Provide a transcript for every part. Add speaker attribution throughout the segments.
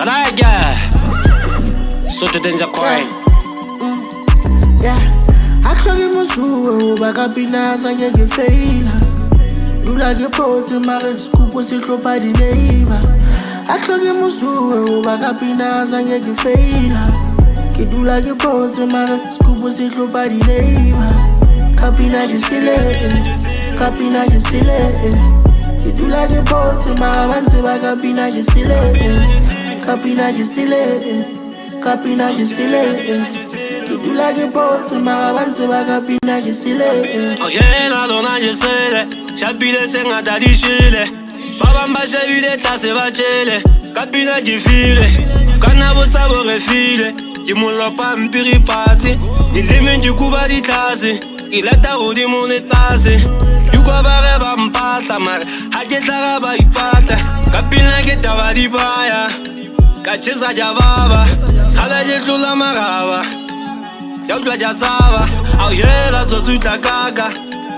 Speaker 1: like ya. So to danger coin.
Speaker 2: Yeah, akhlaki musuwe bakapinasa ngeke faila. Lula ke photo mare scoop sihlopha di neighbor. Akhlaki musuwe bakapinasa ngeke faila. Ke dula ke photo mare scoop sihlopha di neighbor. Kapina di sile, kapina di sile. Ke dula ke photo mare bantu bakapina di sile. Kapina di sile, kapina di sile. Kidula ke photo mara bantu bakapina ke sile.
Speaker 1: Angela lona je sele, chapile sengata di shile. Baba mba shabile tase bachele, kapina di file. Kana bosa bo refile, ki molopa mpiri pasi. Ilime di kuba di tase, ilata rodi monetase. Yuko bare ba mpata mar, haketara ba ipata. Kapina ke taba di baya, kacheza jababa, khala je tlula maraba. Y'a de la sava, oh yeah, la sauce la caca.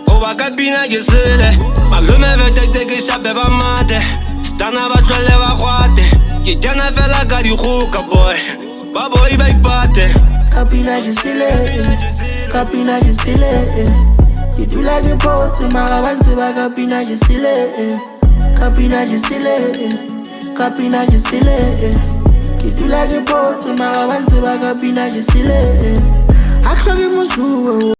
Speaker 1: Oh, va capina que se le. Ma le me veut te que chape pas mate. Stana va te lever croate. Qui t'en a fait la gare du roca boy. Ba boy, va y pate.
Speaker 2: Capina que se le. Capina que se le. Qui du la que pote, ma ravante va capina que se le. Capina que se le. Capina que se le. Qui du la que pote, ma ravante va capina que se le. Akhlaki musuwe